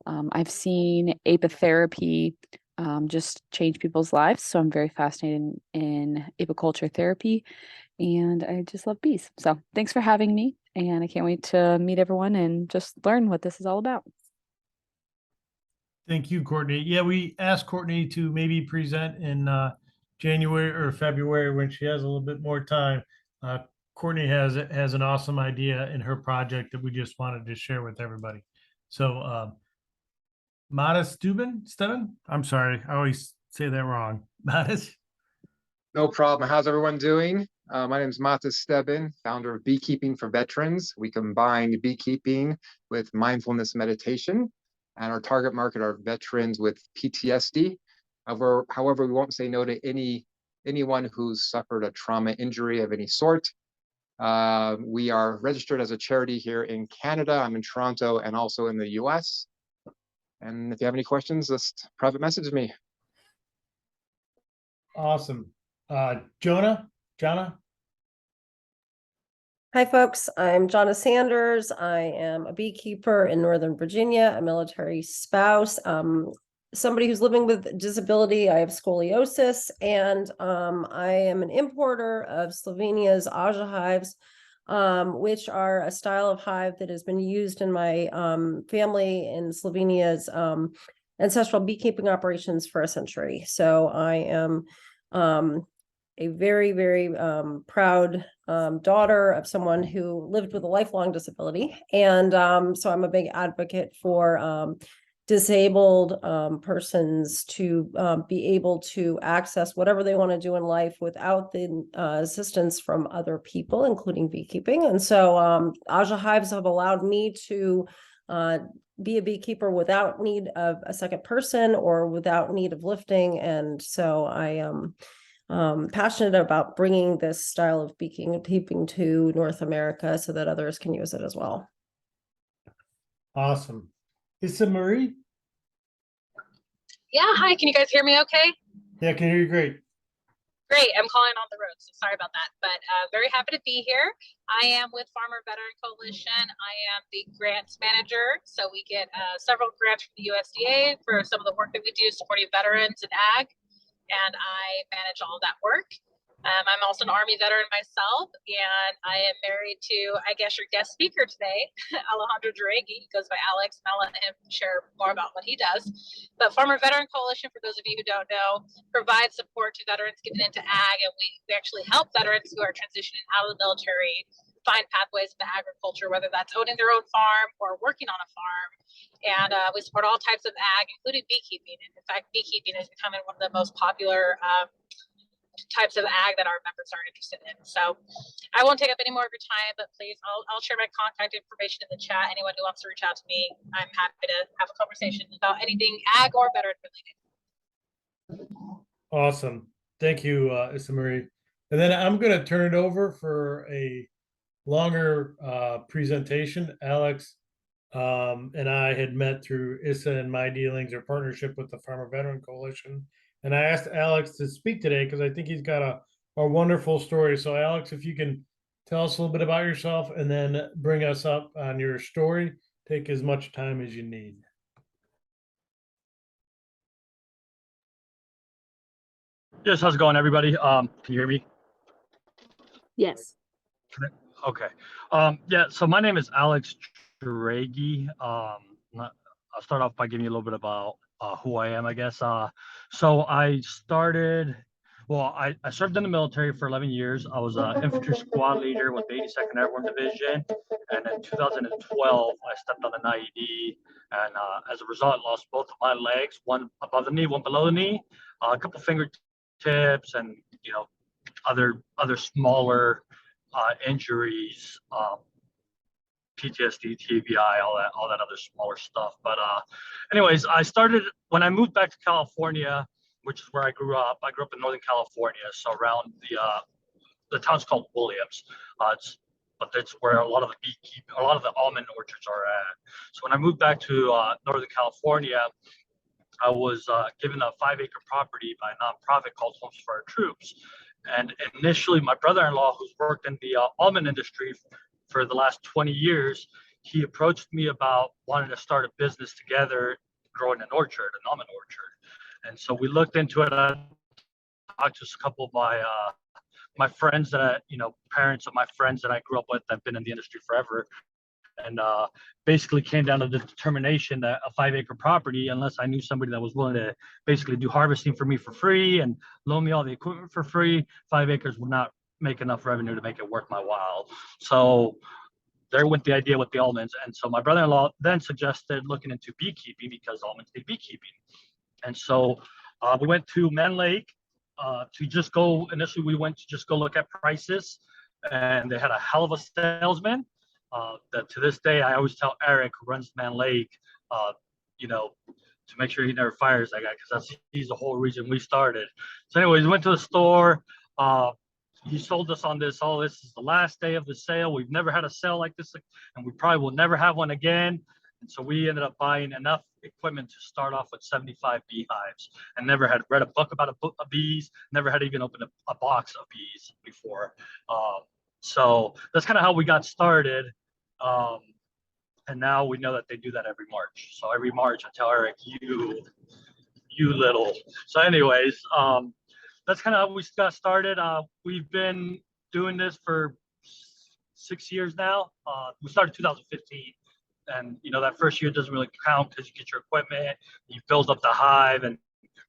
I've seen apitherapy just change people's lives. So I'm very fascinated in apiculture therapy, and I just love bees. So thanks for having me, and I can't wait to meet everyone and just learn what this is all about. Thank you, Courtney. Yeah, we asked Courtney to maybe present in January or February when she has a little bit more time. Uh, Courtney has an awesome idea in her project that we just wanted to share with everybody. So, Mata Steven? I'm sorry, I always say that wrong. Mata. No problem. How's everyone doing? My name is Mata Stebbin, founder of Beekeeping for Veterans. We combine beekeeping with mindfulness meditation, and our target market are veterans with PTSD. However, we won't say no to anyone who's suffered a trauma injury of any sort. We are registered as a charity here in Canada. I'm in Toronto and also in the US. And if you have any questions, just private message me. Awesome. Jonah? Hi, folks. I'm Jonna Sanders. I am a beekeeper in Northern Virginia, a military spouse, somebody who's living with disability. I have scoliosis, and I am an importer of Slovenia's Aja hives, which are a style of hive that has been used in my family in Slovenia's ancestral beekeeping operations for a century. So I am a very, very proud daughter of someone who lived with a lifelong disability. And so I'm a big advocate for disabled persons to be able to access whatever they want to do in life without the assistance from other people, including beekeeping. And so Aja hives have allowed me to be a beekeeper without need of a second person or without need of lifting. And so I am passionate about bringing this style of beekeeping to North America so that others can use it as well. Awesome. Issa Marie? Yeah, hi, can you guys hear me okay? Yeah, I can hear you great. Great, I'm calling on the road, so sorry about that, but very happy to be here. I am with Farmer Veteran Coalition. I am the grants manager, so we get several grants from the USDA for some of the work that we do supporting veterans in ag, and I manage all of that work. I'm also an Army veteran myself, and I am married to, I guess, your guest speaker today, Alejandro Jaregui. He goes by Alex, and I'll let him share more about what he does. But Farmer Veteran Coalition, for those of you who don't know, provides support to veterans getting into ag, and we actually help veterans who are transitioning out of the military find pathways into agriculture, whether that's owning their own farm or working on a farm. And we support all types of ag, including beekeeping. And in fact, beekeeping is becoming one of the most popular types of ag that our members are interested in. So I won't take up any more of your time, but please, I'll share my contact information in the chat. Anyone who wants to reach out to me, I'm happy to have a conversation about anything ag or veteran related. Awesome. Thank you, Issa Marie. And then I'm going to turn it over for a longer presentation. Alex and I had met through Issa and my dealings or partnership with the Farmer Veteran Coalition. And I asked Alex to speak today because I think he's got a wonderful story. So Alex, if you can tell us a little bit about yourself and then bring us up on your story, take as much time as you need. Yes, how's it going, everybody? Can you hear me? Yes. Okay. Yeah, so my name is Alex Jaregui. I'll start off by giving you a little bit about who I am, I guess. So I started, well, I served in the military for 11 years. I was an infantry squad leader with the 82nd Airborne Division. And in 2012, I stepped on an IED. And as a result, I lost both of my legs, one above the knee, one below the knee, a couple fingertips, and, you know, other smaller injuries, PTSD, TBI, all that other smaller stuff. But anyways, I started when I moved back to California, which is where I grew up. I grew up in Northern California, so around the town's called Williams. But that's where a lot of the almond orchards are at. So when I moved back to Northern California, I was given a 5-acre property by a nonprofit called Homes for Our Troops. And initially, my brother-in-law, who's worked in the almond industry for the last 20 years, he approached me about wanting to start a business together, growing an orchard, an almond orchard. And so we looked into it. I talked to a couple of my friends that parents of my friends that I grew up with that have been in the industry forever, and basically came down to the determination that a 5-acre property, unless I knew somebody that was willing to basically do harvesting for me for free and loan me all the equipment for free, 5 acres would not make enough revenue to make it worth my while. So there went the idea with the almonds. And so my brother-in-law then suggested looking into beekeeping because almonds need beekeeping. And so we went to Man Lake to just go, initially we went to just go look at prices, and they had a hell of a salesman. That to this day, I always tell Eric, who runs Man Lake, to make sure he never fires that guy, because he's the whole reason we started. So anyways, we went to the store. He sold us on this. Oh, this is the last day of the sale. We've never had a sale like this, and we probably will never have one again. And so we ended up buying enough equipment to start off with 75 beehives, and never had read a book about bees, never had even opened a box of bees before. So that's kind of how we got started. And now we know that they do that every March. So every March I tell Eric, you little. So anyways, that's kind of how we got started. We've been doing this for 6 years now. We started 2015. And that first year doesn't really count because you get your equipment, you build up the hive, and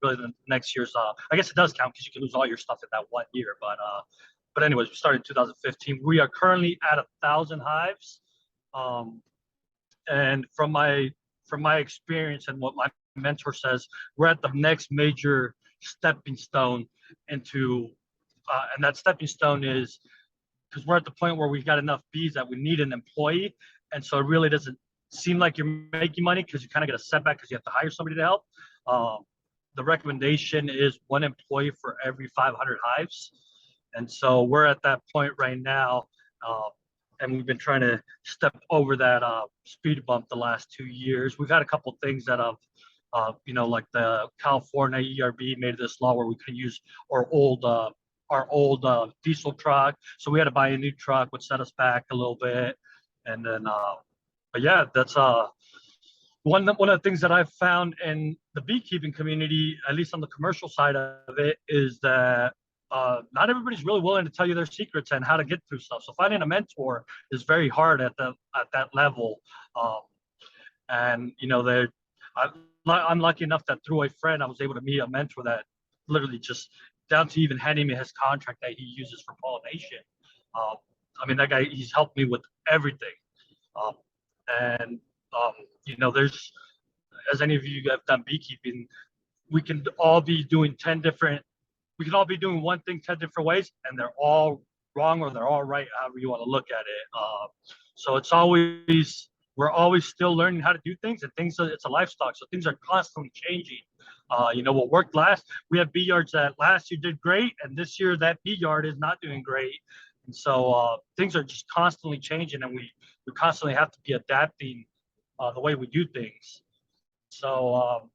really the next year's I guess it does count because you can lose all your stuff in that 1 year. But anyways, we started in 2015. We are currently at 1,000 hives. And from my experience and what my mentor says, we're at the next major stepping stone into, and that stepping stone is because we're at the point where we've got enough bees that we need an employee. And so it really doesn't seem like you're making money because you kind of get a setback because you have to hire somebody to help. The recommendation is 1 employee for every 500 hives. And so we're at that point right now. And we've been trying to step over that speed bump the last 2 years. We've had a couple of things that have, like the California ERB made this law where we can use our old diesel truck. So we had to buy a new truck, which set us back a little bit. And then, but yeah, that's one of the things that I've found in the beekeeping community, at least on the commercial side of it, is that not everybody's really willing to tell you their secrets and how to get through stuff. So finding a mentor is very hard at that level. And I'm lucky enough that through a friend, I was able to meet a mentor that literally just down to even handing me his contract that he uses for pollination. That guy, he's helped me with everything. There's, as any of you have done beekeeping, we can all be doing one thing 10 different ways, and they're all wrong or they're all right, however you want to look at it. So we're always still learning how to do things, and it's a livestock, so things are constantly changing. What worked last, we have bee yards that last year did great, and this year that bee yard is not doing great. And so things are just constantly changing, and we constantly have to be adapting the way we do things. So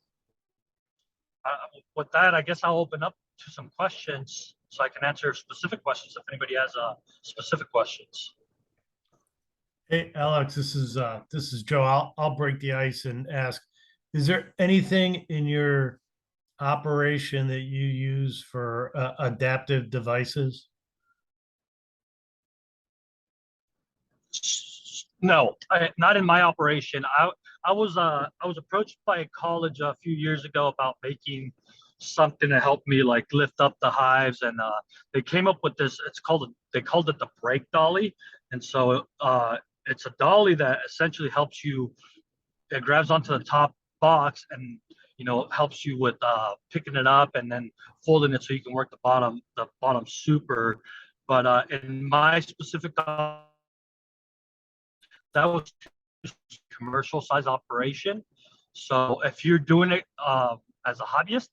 with that, I guess I'll open up to some questions so I can answer specific questions if anybody has specific questions. Hey, Alex, this is Joe. I'll break the ice and ask, is there anything in your operation that you use for adaptive devices? No, not in my operation. I was approached by a college a few years ago about making something to help me like lift up the hives, and they came up with this. They called it the brake dolly, and so it's a dolly that essentially helps you. It grabs onto the top box and helps you with picking it up and then folding it so you can work the bottom super. But in my specific that was commercial size operation. So if you're doing it as a hobbyist,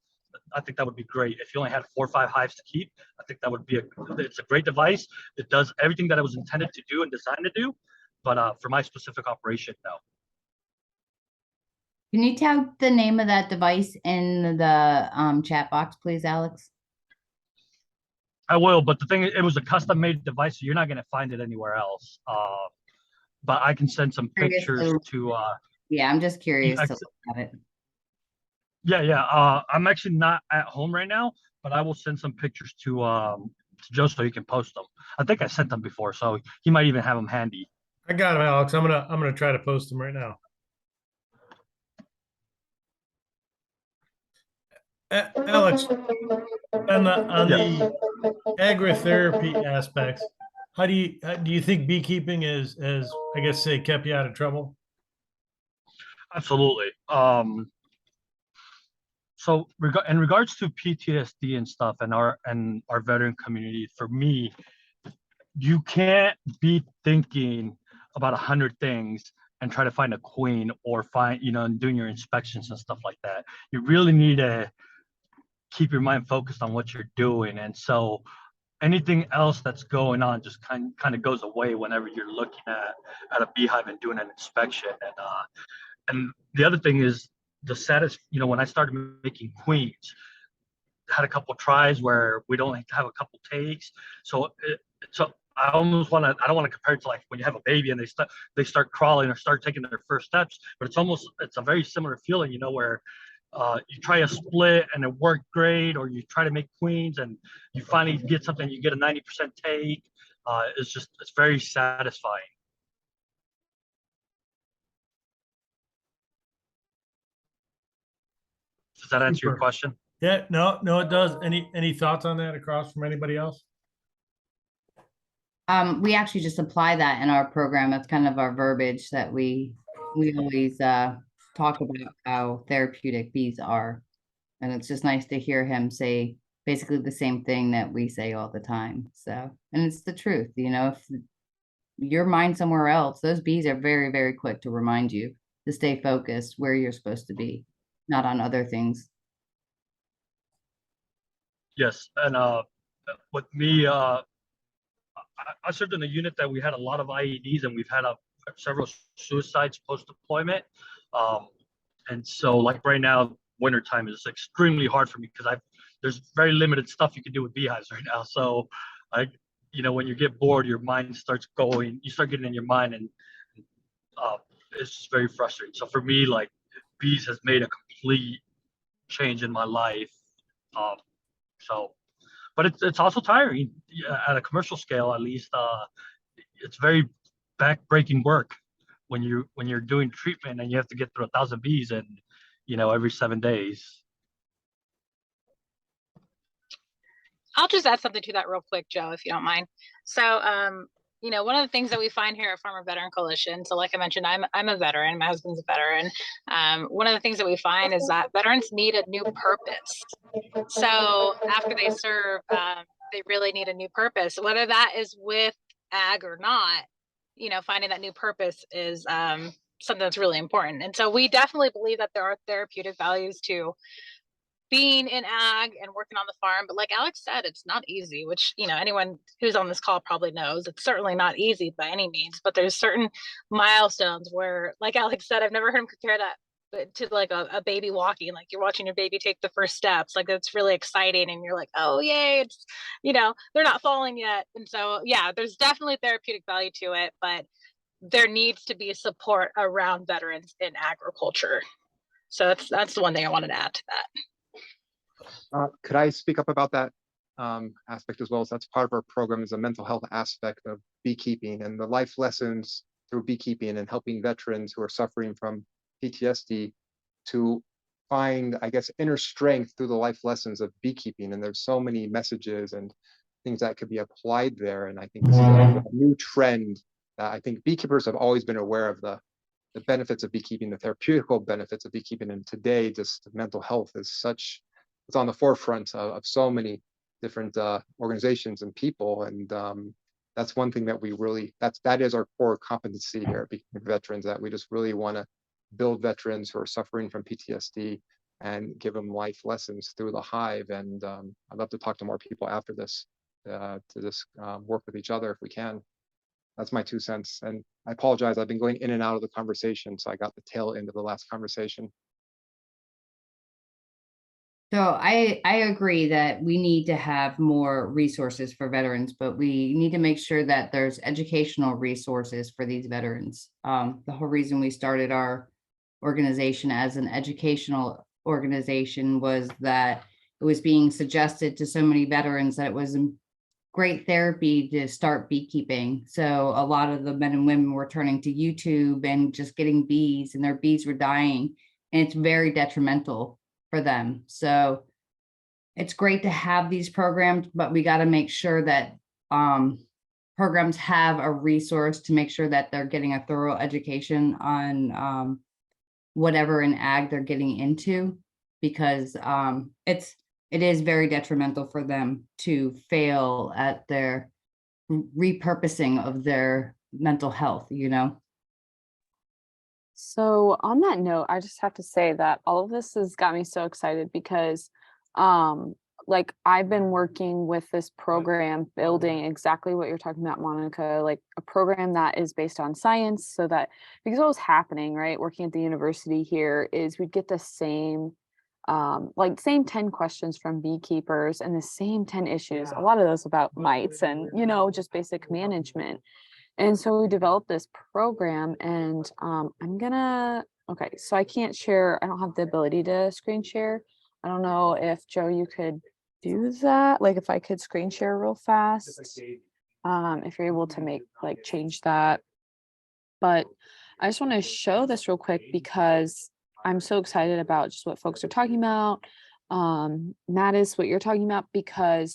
I think that would be great. If you only had 4 or 5 hives to keep, I think that would be it's a great device. It does everything that it was intended to do and designed to do. But for my specific operation, no. Can you tell the name of that device in the chat box, please, Alex? I will, but the thing, it was a custom-made device, so you're not going to find it anywhere else. but I can send some Curious pictures to- to Yeah, I'm just curious I- to look at it. yeah. I'm actually not at home right now, but I will send some pictures to Joe so he can post them. I think I sent them before, so he might even have them handy. I got him, Alex. I'm gonna try to post them right now. Alex, on Yeah. the agritherapy aspects, how do you think beekeeping is, I guess, say, kept you out of trouble? Absolutely. So in regards to PTSD and stuff and our veteran community, for me, you can't be thinking about 100 things and try to find a queen or find, and doing your inspections and stuff like that. You really need to keep your mind focused on what you're doing. And so anything else that's going on just kind of goes away whenever you're looking at a beehive and doing an inspection. And the other thing is the saddest, when I started making queens, had a couple tries where we'd only have a couple takes. So I almost want to, I don't want to compare it to like when you have a baby and they start crawling or start taking their first steps, but it's a very similar feeling, where you try a split and it worked great, or you try to make queens and you finally get something, you get a 90% take. It's very satisfying. Does that answer your Super. question? Yeah, no, it does. Any thoughts on that across from anybody else? We actually just apply that in our program. That's kind of our verbiage that we always talk about how therapeutic bees are. And it's just nice to hear him say basically the same thing that we say all the time. So, and it's the truth, if your mind somewhere else, those bees are very, very quick to remind you to stay focused where you're supposed to be, not on other things. Yes. And with me, I served in a unit that we had a lot of IEDs and we've had several suicides post-deployment. And so like right now, wintertime is extremely hard for me because there's very limited stuff you can do with beehives right now. So when you get bored, your mind starts going, you start getting in your mind, and it's just very frustrating. So for me, like, bees has made a complete change in my life. Um, so but it's also tiring at a commercial scale, at least. It's very back-breaking work when you're doing treatment and you have to get through 1,000 bees and every 7 days. I'll just add something to that real quick, Joe, if you don't mind. So, one of the things that we find here at Farmer Veteran Coalition, so like I mentioned, I'm a veteran, my husband's a veteran. One of the things that we find is that veterans need a new purpose. So after they serve, they really need a new purpose, whether that is with ag or not. Finding that new purpose is something that's really important. And so we definitely believe that there are therapeutic values to being in ag and working on the farm. But like Alex said, it's not easy, which, anyone who's on this call probably knows. It's certainly not easy by any means, but there's certain milestones where, like Alex said, I've never heard him compare that to like a baby walking. Like you're watching your baby take the first steps. Like it's really exciting and you're like, oh yay, it's they're not falling yet. And so yeah, there's definitely therapeutic value to it, but there needs to be support around veterans in agriculture. So that's the one thing I wanted to add to that. Could I speak up about that aspect as well? So that's part of our program, is a mental health aspect of beekeeping and the life lessons through beekeeping and helping veterans who are suffering from PTSD to find, I guess, inner strength through the life lessons of beekeeping. And there's so many messages and things that could be applied there. And I think this is a new trend that I think beekeepers have always been aware of the benefits of beekeeping, the therapeutical benefits of beekeeping. And today, just mental health is it's on the forefront of so many different organizations and people. And that's one thing that that is our core competency here at Beekeeping Veterans, that we just really want to build veterans who are suffering from PTSD and give them life lessons through the hive. And I'd love to talk to more people after this to just work with each other if we can. That's my 2 cents. And I apologize, I've been going in and out of the conversation, so I got the tail end of the last conversation. So I agree that we need to have more resources for veterans, but we need to make sure that there's educational resources for these veterans. The whole reason we started our organization as an educational organization was that it was being suggested to so many veterans that it was great therapy to start beekeeping. So a lot of the men and women were turning to YouTube and just getting bees, and their bees were dying, and it's very detrimental for them. So it's great to have these programs, but we got to make sure that programs have a resource to make sure that they're getting a thorough education on whatever in ag they're getting into, because it is very detrimental for them to fail at their repurposing of their mental health, you know? So on that note, I just have to say that all of this has got me so excited because like I've been working with this program building exactly what you're talking about, Monica, like a program that is based on science, so that because what was happening, right, working at the university here is we'd get the same like same 10 questions from beekeepers and the same 10 issues, a lot of those about mites and, you know, just basic management. And so we developed this program and okay, so I can't share, I don't have the ability to screen share. I don't know if Joe, you could do that, like if I could screen share real fast, if you're able to make like change that. But I just want to show this real quick because I'm so excited about just what folks are talking about. That is what you're talking about, because